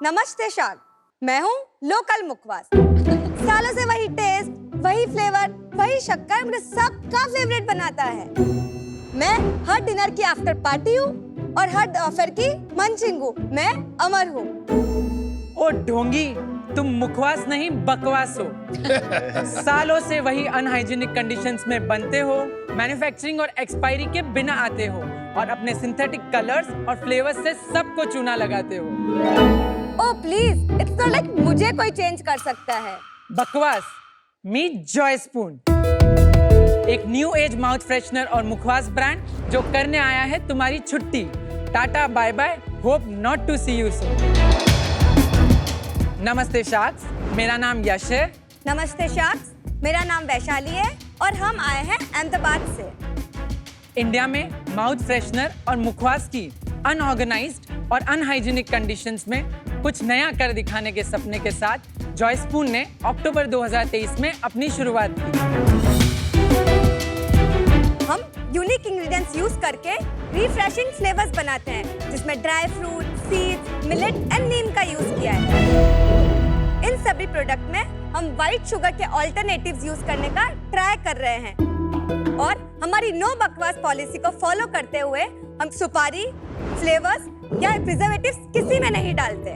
नमस्ते शाक, मैं हूँ लोकल मुखवास। सालों से वही टेस्ट, वही फ्लेवर, वही शक्कर मुझे सबका फेवरेट बनाता है। मैं हर डिनर की आफ्टर पार्टी हूँ और हर ऑफर की मंचिंग हूँ। मैं अमर हूँ। ओ ढोंगी, तुम मुखवास नहीं बकवास हो। सालों से वही अनहाइजीनिक कंडीशंस में बनते हो, मैन्युफैक्चरिंग और एक्सपायरी के बिना आते हो और अपने सिंथेटिक कलर्स और फ्लेवर्स से सबको चूना लगाते हो। Oh please, it's not like मुझे कोई चेंज कर सकता है। बकवास। मीट जॉय स्पून, एक न्यू एज माउथ फ्रेशनर और मुखवास ब्रांड जो करने आया है तुम्हारी छुट्टी। Tata bye bye, hope not to see you soon. नमस्ते शाक्स, मेरा नाम यश है। नमस्ते शाक्स, मेरा नाम वैशाली है और हम आए हैं अहमदाबाद से। इंडिया में माउथ फ्रेशनर और मुखवास की अनऑर्गेनाइज्ड और अनहाइजीनिक कंडीशंस में कुछ नया कर दिखाने के सपने के साथ जॉय स्पून ने अक्टूबर 2023 में अपनी शुरुआत की। हम यूनिक इंग्रेडिएंट्स यूज करके रिफ्रेशिंग फ्लेवर्स बनाते हैं, जिसमें dry fruit, seeds, millet and neem का यूज किया है। इन सभी प्रोडक्ट में हम व्हाइट शुगर के ऑल्टरनेटिव्स यूज करने का ट्राई कर रहे हैं और हमारी नो बकवास पॉलिसी को फॉलो करते हुए हम सुपारी, फ्लेवर्स या प्रिजर्वेटिव्स किसी में नहीं डालते।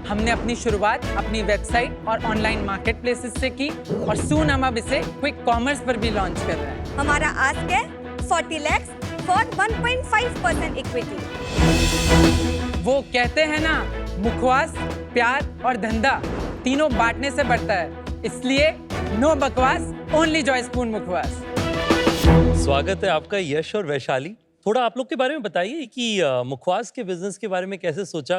हमने अपनी शुरुआत अपनी वेबसाइट और ऑनलाइन मार्केट प्लेसेस से की और सून हम अब इसे क्विक कॉमर्स पर भी लॉन्च कर रहे हैं। हमारा आस्क है 40 lakhs फॉर 1.5% इक्विटी। वो कहते हैं ना, मुखवास, प्यार और धंधा तीनों बांटने से बढ़ता है, इसलिए नो बकवास, ओनली जॉय स्पून मुखवास। स्वागत है आपका यश और वैशाली। थोड़ा आप लोग के बारे में बताइए कि मुखवास के बिजनेस के बारे में कैसे सोचा,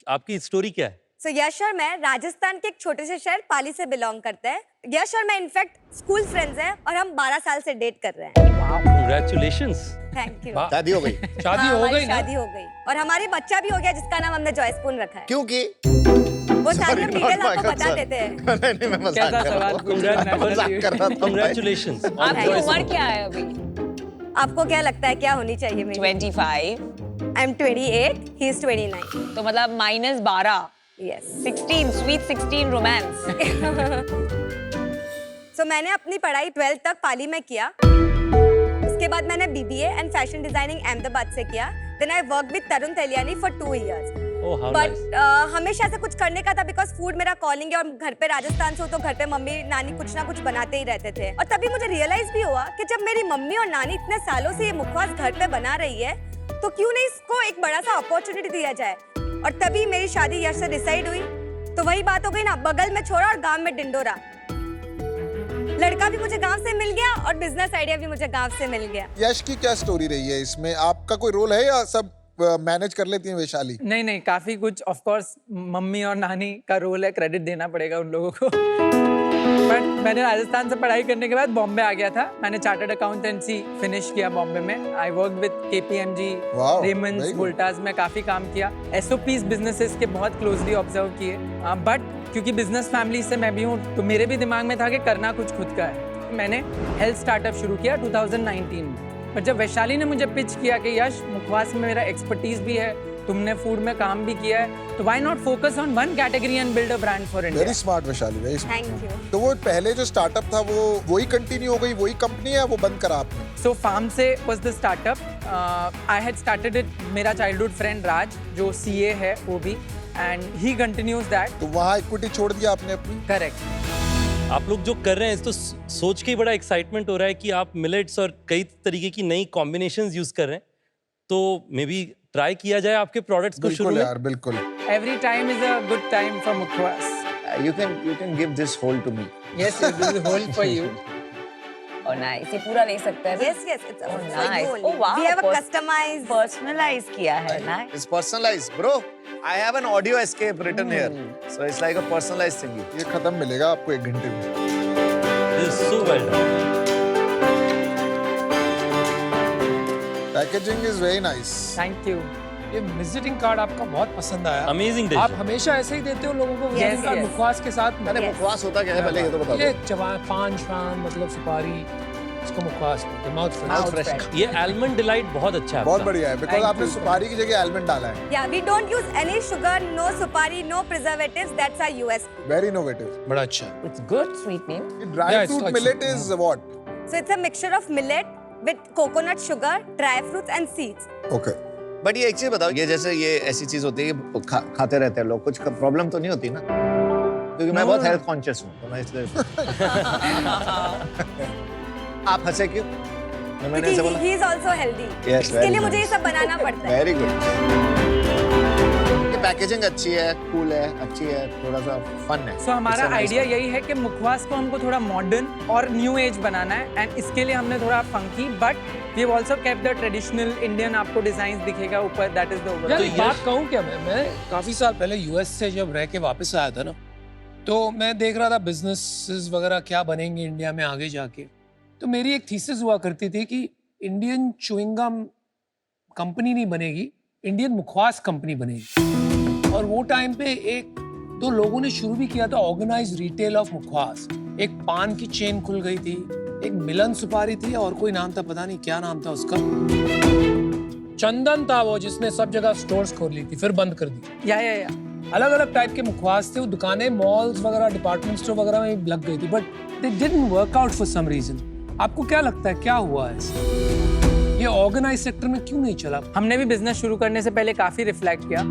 आपकी स्टोरी क्या है? So, यश और मैं राजस्थान के एक छोटे से शहर पाली से बिलोंग करते हैं। यश और मैं इनफैक्ट स्कूल फ्रेंड्स हैं और हम 12 साल से डेट कर रहे हैं। Congratulations। Thank you. शादी हो गई? शादी हो गई ना? शादी हो गई और हमारी बच्चा भी हो गया, जिसका नाम हमने जॉय स्पून रखा है। क्योंकि वो सारी डिटेल आपको बता देते हैं। नहीं मैं मजाक कैसा कर रहा सवाल था। पूछ रहा है? मजाक कर रहा था। Congratulations। आपकी उम्र क्या है अभी? आपको क्या लगता है क्या होनी चाहिए मेरी? 25। I am 28, he is 29। तो मतलब -12। यस। 16, sweet 16 romance. सो मैंने अपनी पढ़ाई 12th तक पाली में किया। उसके बाद मैंने BBA and fashion designing Ahmedabad से किया। Then I work with Tarun Tahiliani for 2 years। Oh, how but nice। हमेशा से कुछ करने का था, बिकॉज फूड मेरा कॉलिंग है और घर पे राजस्थान से हो तो घर पे मम्मी नानी कुछ ना कुछ बनाते ही रहते थे। और तभी मुझे रियलाइज भी हुआ कि जब मेरी मम्मी और नानी इतने सालों से ये मुखवास घर पे बना रही है तो क्यों नहीं इसको एक बड़ा सा अपॉर्चुनिटी दिया जाए। और तभी मेरी शादी यश से डिसाइड हुई। तो वही बात हो गई ना, बगल में छोड़ा और गांव में डिंडोरा। लड़का भी मुझे गांव से मिल गया और बिजनेस आइडिया भी मुझे गांव से मिल गया। यश की क्या स्टोरी रही है इसमें? आपका कोई रोल है या सब मैनेज कर लेती हैं वैशाली? नहीं, काफी कुछ। ऑफ कोर्स मम्मी और नानी का रोल है, क्रेडिट देना पड़ेगा उन लोगों को। बट मैंने राजस्थान से पढ़ाई करने के बाद बॉम्बे आ गया था। मैंने चार्टर्ड अकाउंटेंसी फिनिश किया बॉम्बे में। आई work with KPMG, Wow, Raymond's, very good। Voltas में काफी काम किया। SOPs बिजनेसेस के बहुत क्लोजली ऑब्जर्व किए। बट क्योंकि बिजनेस फैमिली से मैं भी हूँ तो मेरे भी दिमाग में था कि करना कुछ खुद का है। मैंने हेल्थ स्टार्टअप शुरू किया 2019 में। पर जब वैशाली ने मुझे पिच किया कि यश, मुखवास में मेरा एक्सपर्टीज भी है, तुमने फूड में काम भी किया है, तो why not focus on one category and build a brand for India. Very smart Vaishali, very smart. Thank you. तो वो पहले जो स्टार्टअप था वो वही कंटिन्यू हो गई, वही कंपनी है, वो बंद करा आपने? So farm से was the startup. I had started it. मेरा childhood friend राज जो CA है वो भी, and he continues that. तो वहाँ इक्विटी छोड़ दिया आपने अपनी? Correct. आप लोग जो कर रहे हैं तो सोच के ही बड़ा एक्साइटमेंट हो रहा है कि आप मिलेट्स और कई तरीके की नई कॉम्बिनेशंस यूज कर रहे हैं। तो मे बी ट्राई किया जाए आपके प्रोडक्ट्स को शुरू बिल्कुल में। यार, बिल्कुल। Every time is a good time for मुखवास. You can give this whole to me. Yes, this is the whole for you. और नाइस, ये पूरा ले सकते हैं। Yes, it's Oh, for nice. you only. Oh, wow. We have a customized. Personalize किया है ना। It's personalized, bro. I have an audio escape written here, so it's like a personalized thing. ये खत्म मिलेगा आपको 1 घंटे में। This is so well done। Packaging is very nice. Thank you. ये विजिटिंग कार्ड आपका बहुत पसंद आया। Amazing dish. आप हमेशा ऐसे ही देते हो लोगों को विजिटिंग कार्ड yes। मुखवास के साथ? मैंने Yes। मुखवास होता क्या है पहले ये तो बता ये दो। जवान पान शान मतलब सुपारी इसको मुखवास माउथ Mouth फ्रेश fresh. ये आलमंड डिलाइट बहुत अच्छा है बहुत आपका। बढ़िया है बिकॉज Thank आपने you. सुपारी की जगह आलमंड डाला है. Yeah, we don't use any sugar, no supari, no preservatives. That's our USP. Very innovative. बड़ा अच्छा. It's good, sweet name. Dry Yeah, it's fruit like millet some- is what? So it's a mixture of millet with coconut sugar, dry fruits and seeds. Okay. But ये एक चीज बताओ, ये जैसे ये ऐसी चीज होती है कि खाते रहते हैं लोग, कुछ प्रॉब्लम तो नहीं होती ना? क्योंकि मैं बहुत हेल्थ कॉन्शियस हूँ, तो मैं इसलिए आप हंसे क्यों? मैंने ऐसे बोला? He is also healthy. Yes, इसके very लिए मुझे ये nice. सब बनाना पड़ता है. Very good. पैकेजिंग अच्छी है, कूल है, अच्छी है, थोड़ा सा फन है. सो हमारा It's a nice idea one. यही है कि मुखवास को हमको थोड़ा मॉडर्न और न्यू एज बनाना है एंड इसके लिए हमने थोड़ा funky but we have also kept the traditional Indian आपको डिजाइंस दिखेगा ऊपर दैट इज द यार ओवरऑल. एक बात कहूँ क्या, मैं काफी साल पहले यूएस से जब रह के वापस आया था ना, तो मैं देख रहा था बिजनेसेस वगैरह क्या बनेंगे इंडिया में आगे जाके. तो मेरी एक थीसिस हुआ करती थी कि इंडियन च्युइंग गम कंपनी नहीं बनेगी, इंडियन मुखवास कंपनी बनेगी. और वो टाइम पे एक दो लोगों ने शुरू भी किया था ऑर्गेनाइज रिटेल ऑफ मुखवास. एक पान की चेन खुल गई थी, एक मिलन सुपारी थी और कोई नाम था, पता नहीं क्या नाम था उसका. चंदन था वो जिसने सब जगह स्टोर्स खोल ली थी, फिर बंद कर दी. या अलग अलग टाइप के मुखवास थे, वो दुकानें मॉल्स वगैरह डिपार्टमेंट स्टोर वगैरह में लग गई थी, but they didn't work out for some reason. आपको क्या लगता है क्या हुआ है इससे? ये ऑर्गेनाइज सेक्टर में क्यों नहीं चला? हमने भी बिजनेस शुरू करने से पहले काफी रिफ्लेक्ट किया.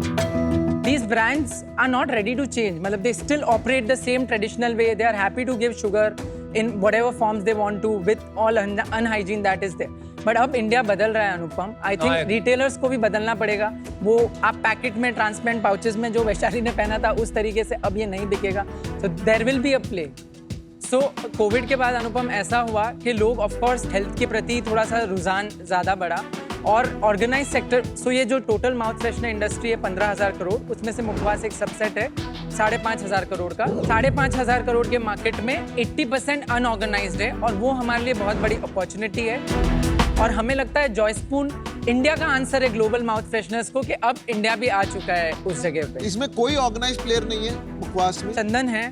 These brands are not ready to change. मतलब they still operate the same traditional way. They are happy to give sugar in whatever forms they want to with all unhygiene that is there. But अब India बदल रहा है अनुपम. I think हाँ, retailers को भी बदलना पड़ेगा. वो आप पैकेट में ट्रांसपेरेंट पाउचेस में जो वैशाली ने पहना था उस तरीके से अब ये नहीं बिकेगा. So there will be a play. So Covid के बाद अनुपम ऐसा हुआ कि लोग ऑफ कोर्स हेल्थ के प्रति थोड़ा सा रुझान ज़्यादा बढ़ा और ऑर्गेनाइज सेक्टर. सो ये जो टोटल माउथ फ्रेशनर इंडस्ट्री है 15,000 करोड़, उसमें से मुखवास एक सबसेट है 5,500 करोड़ का. 5,500 करोड़ के मार्केट में 80% अनऑर्गेनाइज्ड है और वो हमारे लिए बहुत बड़ी अपॉर्चुनिटी है. और हमें लगता है जॉयस्पून इंडिया का आंसर है ग्लोबल माउथ फ्रेशनर्स को कि अब इंडिया भी आ चुका है उस जगह पे. इसमें कोई ऑर्गेनाइज प्लेयर नहीं है मुखवास में? चंदन है,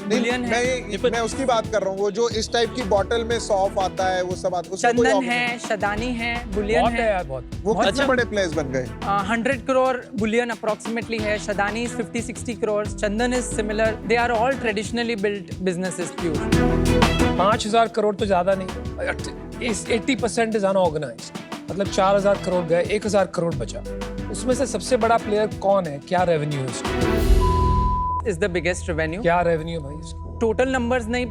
बुलियन है, मैं उसकी बात कर रहा हूँ, वो जो इस टाइप की बॉटल में सौंफ आता है वो सब आता, उसमें कोई चंदन organized- है, शदानी है, बुलियन बहुत है है. यार, बहुत. वो बहुत कितने अच्छा। बड़े प्लेयर्स बन गए? 100 करोड़ बुलियन अप्रोक्सीमेटली है. Shadani is 50-60 crore. Chandan is similar. They are all traditionally built businesses pure. 5,000 crore तो ज्यादा नहीं. इस 80% इज अनऑर्गेनाइज्ड. मतलब 4,000 करोड़ गए, 1,000 करोड़ बचा. उसमें से सबसे बड़ा प्लेयर कौन है? क्या रेवेन्यू है इसका? Is the biggest revenue. क्या रेवेन्यू भाई इसका? टोटल नंबर्स नहीं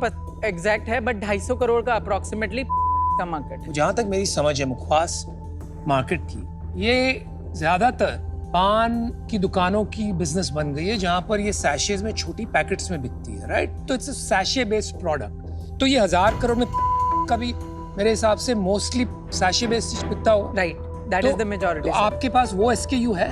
एग्जैक्ट है बट 250 करोड़ का अप्रोक्सीमेटली का मार्केट है. जहाँ तक मेरी समझ है मुखवास मार्केट की, ये ज्यादातर पान की दुकानों की बिजनेस बन गई है जहाँ पर ये सैशेज में छोटी पैकेट्स में बिकती है, राइट? तो it's a sachet based product. तो ये 1,000 करोड़ में का भी मेरे हिसाब से मोस्टली सैशे बेस्ड बिकता होगा. Right, that is the majority. तो आपके पास वो SKU है?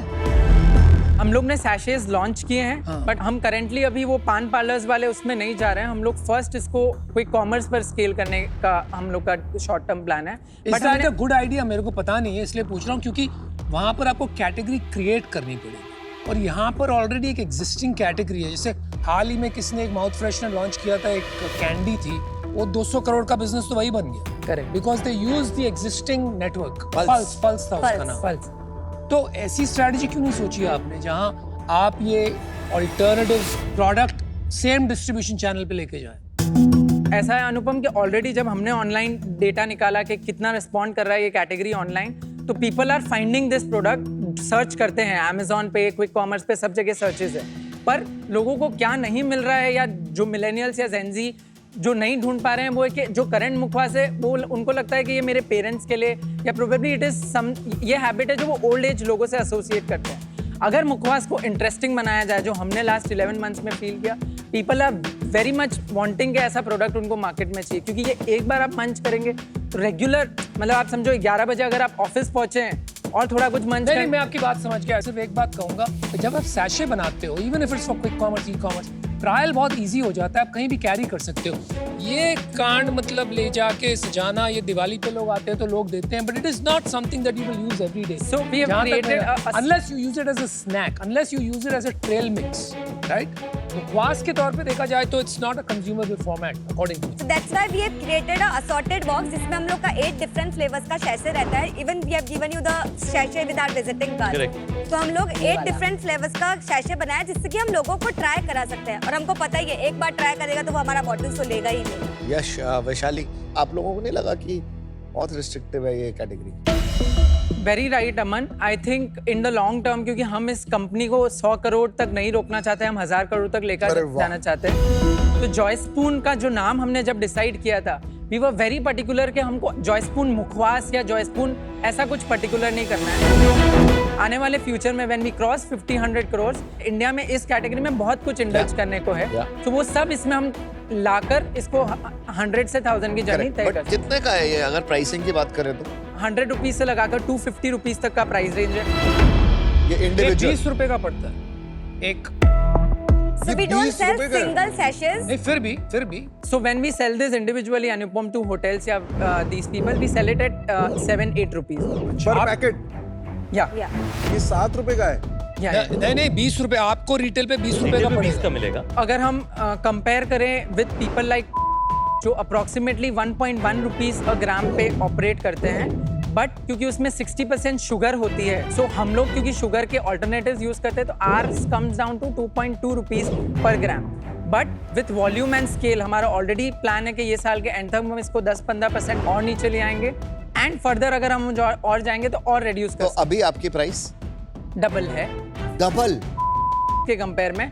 हम लोग ने सैशेज लॉन्च किए हैं बट हम करेंटली अभी वो पान पार्लर्स वाले उसमें नहीं जा रहे हैं. हम लोग फर्स्ट इसको क्विक कॉमर्स पर स्केल करने का हम लोग का शॉर्ट टर्म प्लान है. But that a good idea, मेरे को पता नहीं है इसलिए पूछ रहा हूँ, क्योंकि वहाँ पर आपको कैटेगरी क्रिएट करनी पड़ेगी और यहाँ पर ऑलरेडी एक एग्जिस्टिंग कैटेगरी है. जैसे हाल ही में किसने एक माउथ फ्रेशनर लॉन्च किया था, एक कैंडी थी, वो 200 करोड़ का बिजनेस तो वही बन गया. Correct. Because they use the existing network. Pulse. Pulse था उसका नाम. पल्स. तो ऐसी स्ट्रेटजी क्यों नहीं सोची आपने जहाँ आप ये alternative product same distribution channel पे लेके जाएं? ऐसा है अनुपम कि ऑलरेडी जब हमने ऑनलाइन डेटा निकाला कि कितना रिस्पॉन्ड कर रहा है ये कैटेगरी ऑनलाइन, तो people are finding this product. Search करते हैं अमेजोन पे, क्विक कॉमर्स पे, सब जगह सर्चेज है. पर लोगों को क्या नहीं मिल रहा है या जो मिलेनियल्स या जेनजी जो नहीं ढूंढ पा रहे हैं वो है कि जो करंट मुखवास है वो उनको लगता है कि ये मेरे पेरेंट्स के लिए या प्रोबेबली इट इज सम, ये हैबिट है जो वो ओल्ड एज लोगों से एसोसिएट करते हैं. अगर मुखवास को इंटरेस्टिंग बनाया जाए, जो हमने लास्ट 11 मंथ्स में फील किया, people are very much wanting कि ऐसा प्रोडक्ट उनको मार्केट में चाहिए. क्योंकि ये एक बार आप मंच करेंगे तो रेगुलर, मतलब आप समझो 11 बजे अगर आप ऑफिस पहुंचे हैं और थोड़ा कुछ मंच नहीं, मैं आपकी बात समझ गया. सिर्फ एक बात कहूंगा, जब आप सैशे बनाते हो, even if it's for quick commerce, e commerce, trial बहुत इजी हो जाता है, आप कहीं भी कैरी कर सकते हो. ये कांड मतलब ले जाके सजाना, ये दिवाली पे लोग आते हैं तो लोग देते हैं, but it is not something that you will use every day. So we have created a unless you use it as a snack, unless you use it as a trail mix, right? मुखवास के तौर पे देखा जाए तो it's not a consumable format according to So that's why we have created a assorted box जिसमें हम लोग का 8 different flavors का sachet रहता है. Even we have given you the sachet with our visiting card. Correct. तो हम लोग 8 different flavors का sachet बनाया जिससे कि हम लोगों को try करा सकते हैं. और हमको पता ही है एक बार try करेगा तो वो हमारा bottles तो लेगा ही नहीं. यश वैशाली, आप लोगों को नहीं लगा कि बहुत रिस्ट्रिक्टिव है ये category? Very right Aman. I think in the long term, क्योंकि हम इस कंपनी को 100 करोड़ तक नहीं रोकना चाहते, हम 1000 करोड़ तक लेकर अरे वाह। जाना चाहते हैं. तो जॉय स्पून का जो नाम हमने जब डिसाइड किया था, वी वर वेरी पर्टिकुलर कि हमको जॉय स्पून मुखवास या जॉय स्पून ऐसा कुछ पर्टिकुलर नहीं करना है. आने वाले फ्यूचर में when we cross 50-100 crore, India में इस कैटेगरी में बहुत कुछ इंडल्ज करने को है. तो वो सब इसमें हम लाकर इसको 100 से 1000 की जर्नी तय कर. बट कितने का है ये, अगर प्राइसिंग की बात करें तो? 100 रुपीज से लगाकर 250 रुपीज तक का प्राइस रेंज है. ये एक इंडिविजुअल 20 रुपए का पड़ता है एक. So we don't 20 sell रुपए का है। single sachets. नहीं फिर भी So when we sell this individually, Anupam, to hotels या these people, we sell it at 7-8 rupees. पर पैकेट Yeah, Yeah. ये 7 रुपए का है. yeah. नहीं 20 रुपए आपको रिटेल पे 20 रुपए का रिटेल पे 20 पड़ेगा. का मिलेगा. अगर हम कंपेयर करें विद पीपल लाइक जो अप्रोक्सीमेटली 1.1 रुपीज अ ग्राम पे ऑपरेट करते हैं, बट क्योंकि उसमें 60% शुगर होती है, सो हम लोग क्योंकि शुगर के ऑल्टरनेटिव्स यूज करते हैं, तो ours comes down to 2.2 rupees पर gram. But with volume and scale हमारा ऑलरेडी प्लान है कि ये साल के एंड तक हम इसको 10-15% और नीचे ले आएंगे. एंड फर्दर अगर हम और जाएंगे तो और रिड्यूस तो कर अभी आपकी प्राइस डबल है डबल के कंपेयर में.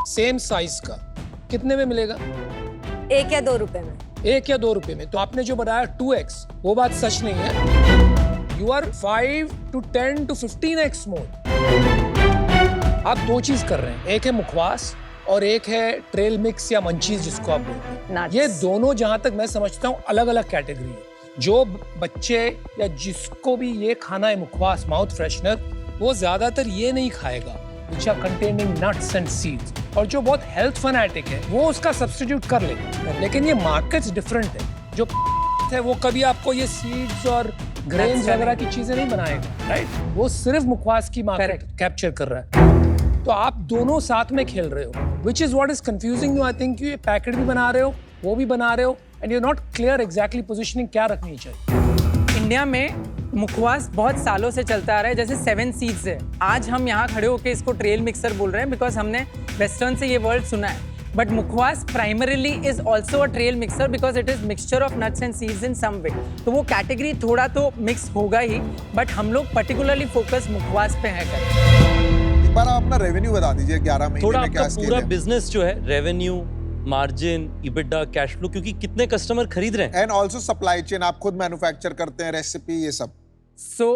सेम साइज का कितने में मिलेगा? 1 या 2 रुपए में. 1 या 2 रुपए में. तो आपने जो बताया 2x, वो बात सच नहीं है. You are 5 to 10 to 15x more. आप दो चीज कर रहे हैं, एक है मुखवास और एक है ट्रेल मिक्स या मंचीज जिसको आप बोलते हैं. Nuts. ये दोनों जहां तक मैं समझता हूँ अलग अलग कैटेगरी है. जो बच्चे या जिसको भी ये खाना है मुखवास माउथ फ्रेशनर, वो ज्यादातर ये नहीं खाएगा which are containing nuts and seeds. और जो बहुत हेल्थ फैनेटिक है वो उसका सब्स्टिट्यूट कर लेगा. लेकिन ये मार्केट्स डिफरेंट है. जो है वो कभी आपको ये सीड्स और ग्रेन्स Nuts वगैरह की चीजें नहीं बनाएगा, राइट? वो सिर्फ मुखवास की मार्केट Correct. कैप्चर कर रहा है. तो आप दोनों साथ में खेल रहे हो, which is what is confusing you. I think ये पैकेट भी बना रहे हो, वो भी बना रहे हो, and you're not clear exactly positioning क्या रखनी चाहिए. इंडिया में मुखवास बहुत सालों से चलता आ रहा है, जैसे 7 सीड्स है. आज हम यहाँ खड़े होकर इसको ट्रेल मिक्सर बोल रहे हैं बिकॉज हमने वेस्टर्न से ये वर्ड सुना है. But mukhwas primarily is also a trail mixer because it is mixture of nuts and seeds in some way. तो वो कैटेगरी थोड़ा तो मिक्स होगा ही, बट हम लोग पर्टिकुलरली फोकस मुखवास पे है करें. एक बार आप अपना रेवेन्यू बता दीजिए 11 महीने थोड़ा में क्या आपका स्केल पूरा है. बिजनेस जो है, revenue, margin, EBITDA, cash flow, क्योंकि कितने कस्टमर खरीद रहे हैं. एंड आल्सो सप्लाई चेन आप खुद मैन्युफैक्चर करते हैं, रेसिपी ये सब. सो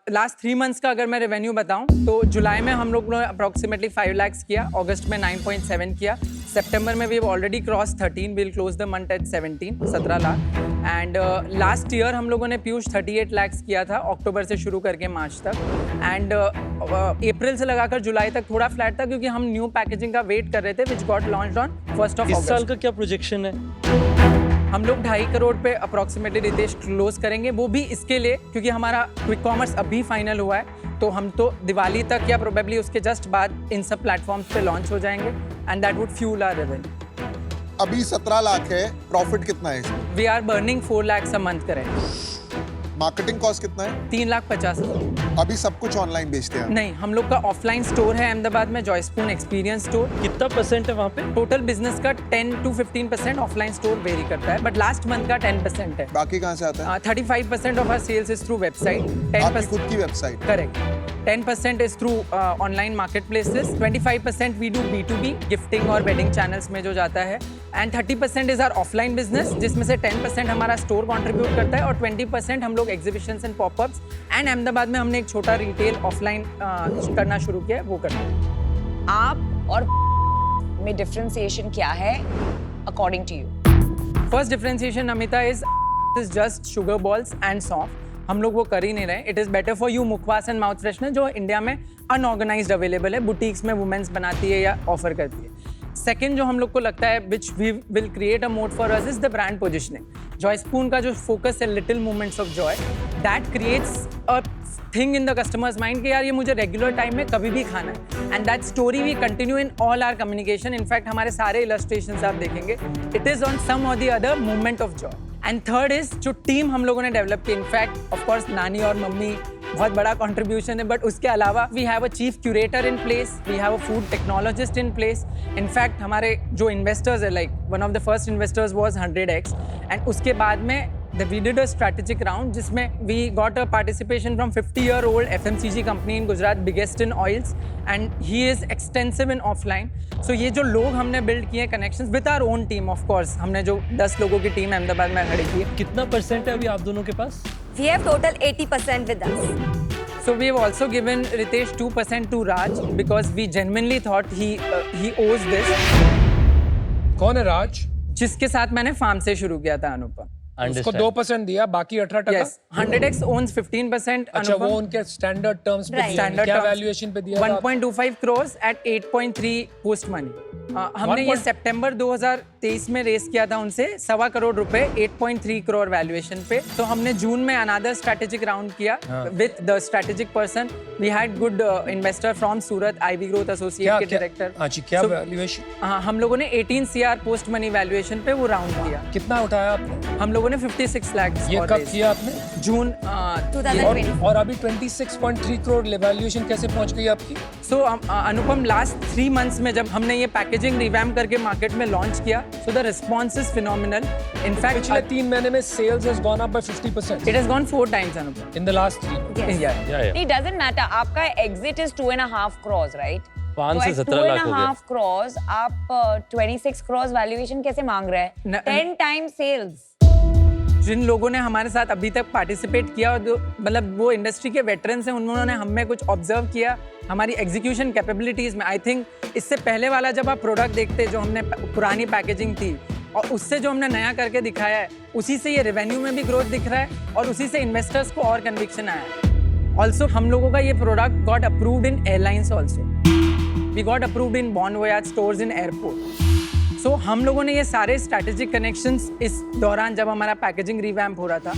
लास्ट 3 मंथ्स का अगर मैं रेवेन्यू बताऊं तो जुलाई में हम लोग ने अप्रोक्सीमेटली 5 lakhs किया, अगस्त में 9.7 किया, सितंबर में we already cross 13, will close the month at 17 lakh. And last year हम लोगों ने पीयूष 38 lakhs किया था, अक्टूबर से शुरू करके मार्च तक. एंड अप्रैल से लगाकर जुलाई तक थोड़ा फ्लैट था क्योंकि हम न्यू पैकेजिंग का वेट कर रहे थे which got launched on 1st of इस साल August. का क्या प्रोजेक्शन है? हम लोग 2.5 करोड़ पे अप्रोक्सीमेटली रितेश क्लोज करेंगे, वो भी इसके लिए क्योंकि हमारा क्विक कॉमर्स अभी फाइनल हुआ है, तो हम तो दिवाली तक या प्रोबेबली उसके जस्ट बाद इन सब प्लेटफॉर्म्स पे लॉन्च हो जाएंगे and that would fuel our revenue. अभी 17 लाख है, प्रॉफिट कितना है इसमें? We are burning 4 lakhs a month करें. मार्केटिंग कॉस्ट कितना है? 3,50,000. अभी सब कुछ ऑनलाइन बेचते हैं. नहीं, हम लोग का ऑफलाइन स्टोर है अहमदाबाद में, जॉय स्पून एक्सपीरियंस स्टोर. कितना परसेंट है वहाँ पे? टोटल बिजनेस का 10 to 15% ऑफलाइन स्टोर वेरी करता है, बट लास्ट मंथ का 10% है. बाकी कहाँ से आता है? 35% of our sales is through website, आपकी 10% खुद की website. Correct. 10% is through online marketplaces, 25% we do B2B, gifting और wedding channels में जो जाता है, and 30% is our offline business, जिसमें से 10% हमारा store contribute करता है और 20% हम लोग exhibitions and pop-ups, and Ahmedabad में हमने एक छोटा retail offline करना शुरू किया है, वो करते हैं. आप और में डिफरेंशिएशन क्या है according to you? First differentiation, Amita, is just sugar balls and soft. हम लोग वो कर ही नहीं रहे. It is better for you mukhwas and mouth freshener जो इंडिया में अनऑर्गेनाइज्ड अवेलेबल है, बुटीक्स में वुमेन्स बनाती है या ऑफर करती है. सेकेंड जो हम लोग को लगता है which we will create a moat for us is the brand positioning. Joy Spoon का जो फोकस है little moments of joy, that creates a thing in the customers mind कि यार ये मुझे रेगुलर टाइम में कभी भी खाना है. And that story we continue in all our communication. In fact हमारे सारे इलस्ट्रेशंस आप देखेंगे, इट इज ऑन सम और the other moment of Joy. And third is जो टीम हम लोगों ने डेवलप की. इनफैक्ट ऑफ कोर्स नानी और मम्मी बहुत बड़ा कंट्रीब्यूशन है, बट उसके अलावा we have a chief curator in place, we have a food technologist in place. In fact हमारे जो इन्वेस्टर्स है, like one of the first investors was 100x, and उसके बाद में we did a strategic round जिसमें we got a participation from 50-year-old FMCG company in Gujarat, biggest in oils, and he is extensive in offline. So ये जो लोग हमने build किए connections with our own team, of course हमने जो 10 लोगों की टीम अहमदाबाद में खड़ी की है. कितना परसेंट है अभी आप दोनों के पास? We have total 80% with us. So we have also given Ritesh 2% to Raj because we genuinely thought he owes this. कौन है राज? जिसके साथ मैंने फार्म से शुरू किया था अनुपम. उसको 2% दिया, बाकी 18%. Yes, 100x owns 15%. अच्छा, वो उनके स्टैंडर्ड टर्म्स पे Right. दिया. Standard क्या terms. वैल्यूएशन पे दिया? 1.25 crores at 8.3 पोस्ट मनी. हमने ये सितंबर 2023 में रेस किया था उनसे 1.25 करोड़ रुपए 8.3 करोड़ वैल्यूएशन पे. तो हमने जून में अनदर स्ट्रेटेजिक राउंड किया with the strategic person. We had good investor from Surat, IV growth associate के डायरेक्टर. अच्छा, क्या So, वैल्यूएशन? हाँ, हम लोगों ने 18 CR पोस्ट मनी वैल्यूएशन पे वो राउंड किया. कितना उठाया आपने? हम लोगों ने 56 लाख. ये कब किया आपने? जून 2020. और अभी 26.3 करोड़ वैल्यूएशन कैसे पहुंच गई आपकी? सो अनुपम लास्ट 3 मंथ्स में जब हमने ये पैकेजिंग रिवैम्प करके मार्केट में लॉन्च किया, so the response is phenomenal. In fact पिछले 3 महीने में sales has gone up by 50% it has gone 4 times Anupam in the last 3 months. It doesn't matter. आपका exit is 2.5 crores, right? 5 से तो 17 लाख हो गए. 2.5 crores, आप 26 crores valuation कैसे मांग रहे हैं? न- 10 times sales. जिन लोगों ने हमारे साथ अभी तक पार्टिसिपेट किया और मतलब वो इंडस्ट्री के वेटरन्स हैं, उन्होंने हमें कुछ ऑब्जर्व किया हमारी एग्जीक्यूशन कैपेबिलिटीज में. आई थिंक इससे पहले वाला जब आप प्रोडक्ट देखते, जो हमने पुरानी पैकेजिंग थी और उससे जो हमने नया करके दिखाया है, उसी से ये रेवेन्यू में भी ग्रोथ दिख रहा है और उसी से इन्वेस्टर्स को और कन्विक्शन आया है. ऑल्सो हम लोगों का ये product got approved in airlines also. We got approved in Bon Voyage stores in airport. So हम लोगों ने ये सारे स्ट्रैटेजिक कनेक्शंस इस दौरान जब हमारा पैकेजिंग रिवैम्प हो रहा था,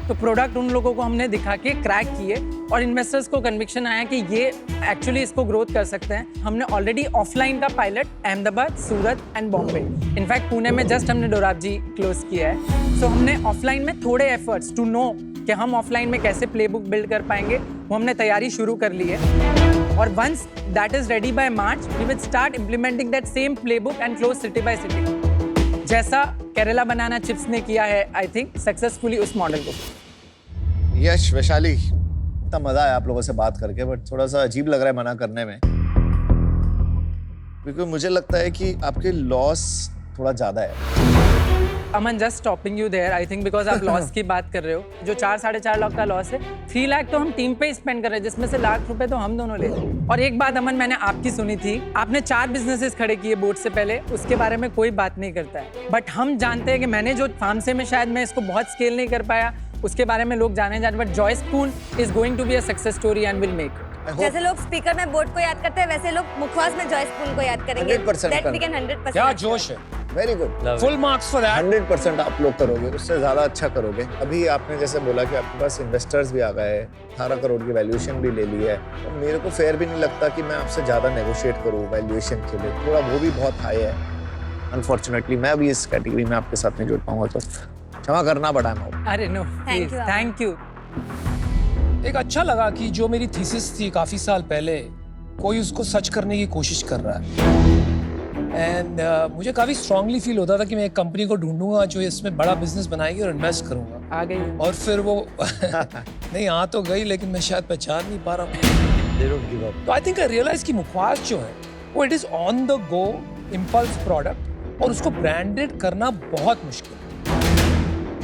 तो प्रोडक्ट उन लोगों को हमने दिखा के क्रैक किए और इन्वेस्टर्स को कन्विक्शन आया कि ये एक्चुअली इसको ग्रोथ कर सकते हैं. हमने ऑलरेडी ऑफलाइन का pilot Ahmedabad, Surat and Bombay, in fact Pune में जस्ट हमने डोराबजी क्लोज किया है. सो हमने ऑफलाइन में थोड़े एफर्ट्स टू नो कि हम ऑफलाइन में कैसे प्लेबुक बिल्ड कर पाएंगे, वो हमने तैयारी शुरू कर ली है. और once that is ready by March, we will start implementing that same playbook and close city by city, जैसा केरला बनाना चिप्स ने किया है. आई थिंक सक्सेसफुली उस मॉडल को. यश, वैशाली, इतना मजा आया आप लोगों से बात करके, बट थोड़ा सा अजीब लग रहा है मना करने में, क्योंकि मुझे लगता है कि आपके लॉस थोड़ा ज्यादा है. Aman, just stopping you there, I think because आप लॉस की बात कर रहे हो. जो 4-4.5 लाख का लॉस है, 3 लाख तो हम टीम पे ही स्पेंड कर रहे हैं, जिसमें से लाख रुपए तो हम दोनों ले रहे हैं. और एक बात अमन, मैंने आपकी सुनी थी, आपने 4 बिजनेसेस खड़े किए बोर्ड से पहले, उसके बारे में कोई बात नहीं करता है. बट हम जानते हैं कि मैंने जो फार्म से में शायद मैं इसको बहुत स्केल नहीं कर पाया, उसके बारे में लोग जाने जाते. But Joy Spoon is going to be a success story and will make it. जैसे लोग स्पीकर में बोर्ड को याद करते हैं, वैसे लोग मुखवास में जॉय स्पून को याद करेंगे. 100% That we can 100%. क्या जोश है? Very good. Full marks for that. 100% आप लोग करोगे, उससे ज्यादा अच्छा करोगे. अभी आपने जैसे बोला कि आपके पास इन्वेस्टर्स भी आ गए, 18 करोड़ की वैल्यूएशन भी ले ली है, और मेरे को फेयर भी नहीं लगता कि मैं आपसे ज्यादा नेगोशिएट करूँ वैल्यूएशन के लिए. थोड़ा वो भी बहुत हाई है. अनफॉर्चुनेटली मैं भी इस कैटेगरी में आपके साथ नहीं जुड़ पाऊंगा, तो क्षमा करना पड़ा. मैं अरे no, Thank you, thank you. एक अच्छा लगा कि जो मेरी थीसिस थी काफी साल पहले, कोई उसको सच करने की कोशिश कर रहा है. एंड मुझे काफी स्ट्रांगली फील होता था कि मैं एक कंपनी को ढूंढूंगा जो इसमें बड़ा बिजनेस बनाएगी और इन्वेस्ट करूंगा. आ गई. और फिर वो नहीं आ तो गई, लेकिन मैं शायद पहचान नहीं पा रहा हूँ. They don't give up. तो आई थिंक आई रियलाइज कि मुखवास जो है वो it is on the go impulse product, और उसको ब्रांडेड करना बहुत मुश्किल है.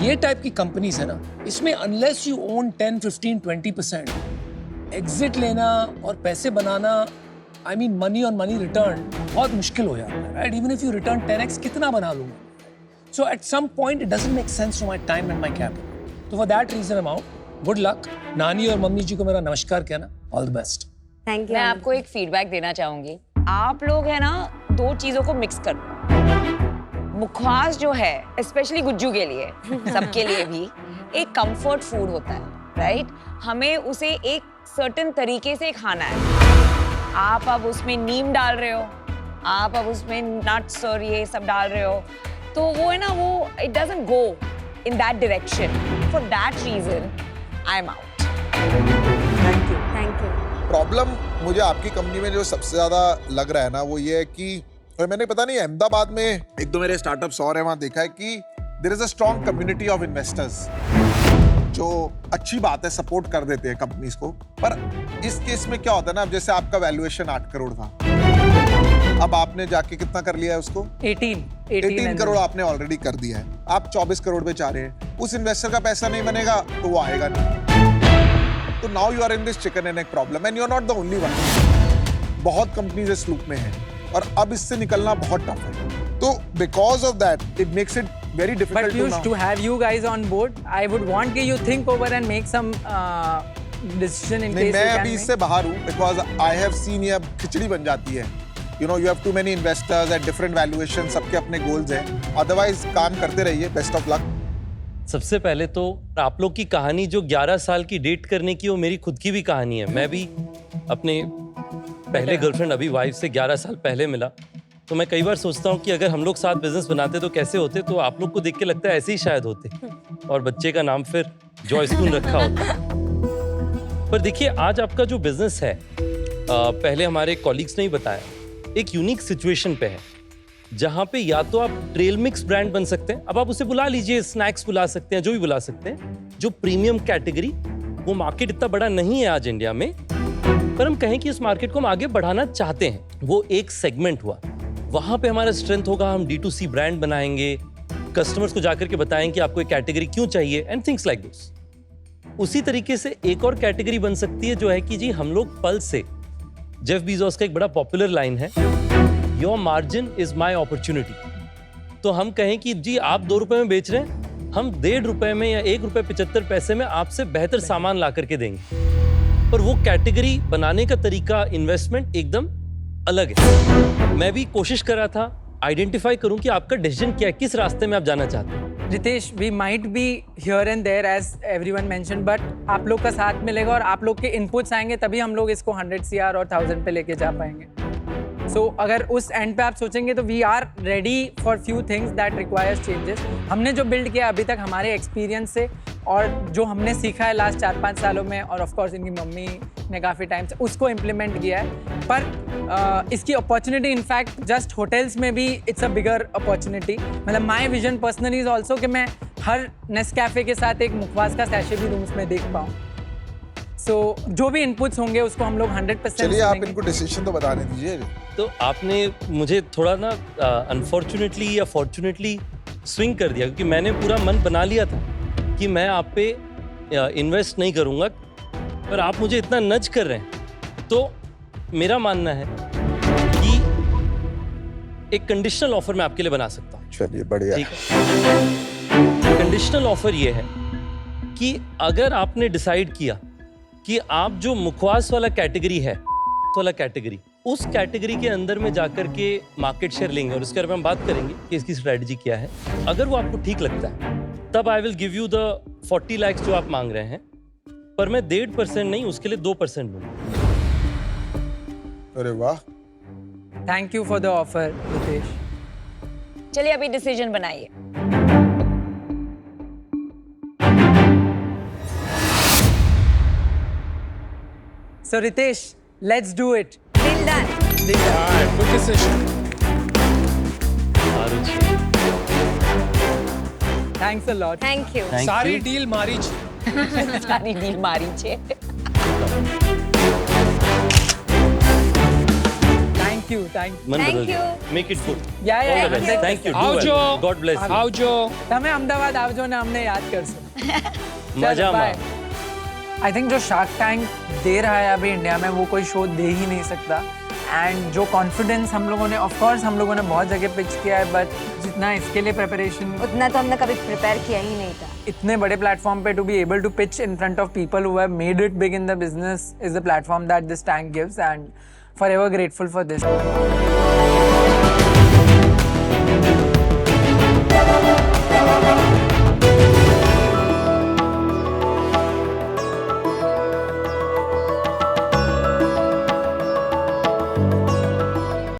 ये टाइप की कंपनीज है ना, इसमें अनलेस यू ओन 10, 15, 20%, एग्जिट लेना और पैसे बनाना, I mean money on money return, बहुत मुश्किल हो जाता है. Right? Even if you return 10x, कितना बना लूंगा? So at some point it doesn't make sense to my time and my capital. तो for that reason I am out. Good luck. नानी और मम्मी जी को मेरा नमस्कार कहना. All the best. Thank you. मैं आपको एक फीडबैक देना चाहूंगी. आप लोग है ना, 2 चीजों को मिक्स कर दो. मुखवास जो है, स्पेशली गुज्जू के लिए, सबके लिए भी एक कंफर्ट फूड होता है. राइट? हमें उसे एक सर्टेन तरीके से खाना है. आप अब उसमें नीम डाल रहे हो, आप अब उसमें नट्स और ये सब डाल रहे हो, तो वो है ना, वो it doesn't go in that direction. For that reason I am out. Thank you. Problem मुझे आपकी कंपनी में जो सबसे ज्यादा लग रहा है ना, वो ये है कि मैंने पता नहीं अहमदाबाद में एक दो मेरे स्टार्टअप्स और है, वहां देखा है कि there is a strong community of investors, जो अच्छी बात है, सपोर्ट कर देते हैं कंपनीज को. पर इस केस में क्या होता है ना, अब जैसे आपका वैल्यूएशन 8 करोड़ था, अब आपने जाके कितना कर लिया है उसको? 18 करोड़ आपने ऑलरेडी कर दिया है. आप 24 करोड़ पे चाह रहे हैं. उस इन्वेस्टर का पैसा नहीं बनेगा तो वो आएगा नहीं. तो now you are in this chicken and egg problem and you are not the only one. बहुत कंपनीज इस लूप में हैं और अब इससे निकलना बहुत टफ है. तो because of that it makes it very difficult But to have you guys on board, I would want कि you think over and make some decision in नहीं, case मैं you can अभी make. इससे बाहर हूँ because I have seen ये अब खिचड़ी बन जाती है. You know, you have too many investors at different valuations, सबके अपने goals हैं. Otherwise काम करते रहिए. Best of luck. सबसे पहले तो आप लोग की कहानी जो 11 साल की डेट करने की, वो मेरी खुद की भी कहानी है. मैं भी अपने पहले गर्लफ्रेंड अभी वाइफ से 11 साल पहले मिला. तो मैं कई बार सोचता हूँ कि अगर हम लोग साथ बिजनेस बनाते तो कैसे होते. तो आप लोग को देख के लगता है ऐसे ही शायद होते, और बच्चे का नाम फिर जॉयस्पून रखा होता. पर देखिए, आज आपका जो बिजनेस है, पहले हमारे कॉलीग्स ने ही बताया, एक यूनिक सिचुएशन पे है, जहाँ पे या तो आप ट्रेल मिक्स ब्रांड बन सकते हैं, अब आप उसे बुला लीजिए, स्नैक्स बुला सकते हैं, जो भी बुला सकते हैं, जो प्रीमियम कैटेगरी, वो मार्केट इतना बड़ा नहीं है आज इंडिया में, पर हम कहें कि इस मार्केट को हम आगे बढ़ाना चाहते हैं. वो एक सेगमेंट हुआ, वहां पे हमारा स्ट्रेंथ होगा. हम D2C ब्रांड बनाएंगे, कस्टमर्स को जाकर के बताएंगे कि आपको एक कैटेगरी क्यों चाहिए, एंड थिंग्स लाइक दिस. उसी तरीके से एक और कैटेगरी बन सकती है, जो है कि जी हम लोग पल्स से, जेफ बीजोस का एक बड़ा पॉपुलर लाइन है, your margin is my opportunity. तो हम कहें कि जी आप 2 रुपए में बेच रहे हैं, हम 1.5 रुपए में या 1 रुपए 75 पैसे में आपसे बेहतर सामान ला करके देंगे. पर वो कैटेगरी बनाने का तरीका, इन्वेस्टमेंट एकदम अलग है. मैं भी कोशिश कर रहा था आइडेंटिफाई करूं कि आपका डिसीजन क्या है, किस रास्ते में आप जाना चाहते हैं. Ritesh, we might be here and there as everyone mentioned, but आप लोग का साथ मिलेगा और आप लोग के इनपुट्स आएंगे, तभी हम लोग इसको 100 CR और 1000 पे लेके जा पाएंगे. सो अगर उस एंड पे आप सोचेंगे तो we are ready for few things that requires changes. हमने जो बिल्ड किया अभी तक हमारे एक्सपीरियंस से, और जो हमने सीखा है लास्ट 4-5 सालों में, और ऑफ कोर्स इनकी मम्मी ने काफ़ी टाइम से उसको इम्प्लीमेंट किया है. पर इसकी अपॉर्चुनिटी इनफैक्ट जस्ट होटल्स में भी इट्स अ बिगर अपॉर्चुनिटी. मतलब my vision personally is also कि मैं हर नेस्कैफे के साथ एक मुखवास का सैशे भी रूम्स में देख पाऊँ. सो जो भी इनपुट्स होंगे उसको हम लोग 100%. चलिए आप इनको डिसीजन तो बताने दीजिए. तो आपने मुझे थोड़ा ना अनफॉर्चुनेटली या फॉर्चुनेटली स्विंग कर दिया, क्योंकि मैंने पूरा मन बना लिया था कि मैं आप पे इन्वेस्ट नहीं करूंगा, पर आप मुझे इतना नज कर रहे हैं. तो मेरा मानना है कि एक कंडीशनल ऑफर मैं आपके लिए बना सकता हूँ. चलिए बढ़िया. ठीक है. कंडीशनल ऑफर ये है कि अगर आपने डिसाइड किया कि आप जो मुखवास वाला कैटेगरी है, उस कैटेगरी के अंदर में जाकर के मार्केट शेयर लेंगे, और उसके बारे में हम बात करेंगे कि इसकी स्ट्रेटजी क्या है. अगर वो आपको ठीक लगता है, तब I will give you the 40 lakh जो आप मांग रहे हैं, पर मैं 1.5% नहीं, उसके लिए 2% दूंगा. अरे वाह. Thank you for the offer Ritesh. चलिए अभी डिसीजन बनाइए. So Ritesh, let's do it. Deal done. Good decision. आरुचि, Thanks a lot. Thank you. thank सारी you. डील मारी છે. सारी डील मारी छे. Thank you. मन Thank बदल you. Make it good. Yeah, yeah, All the yeah. best. Thank you. Do આવજો. well. God bless you. આવજો. તમે અમદાવાદ આવજો ને અમને યાદ કરશો. મજામાં. आई थिंक जो शार्क टैंक दे रहा है अभी इंडिया में, वो कोई शो दे ही नहीं सकता. एंड जो कॉन्फिडेंस हम लोगों ने, ऑफ कोर्स हम लोगों ने बहुत जगह पिच किया है, बट जितना इसके लिए प्रिपरेशन, उतना तो हमने कभी प्रिपेयर किया ही नहीं था. इतने बड़े प्लेटफॉर्म पे to be able to pitch in front of people who have made it big in the business is the platform that this tank gives, and forever grateful for this.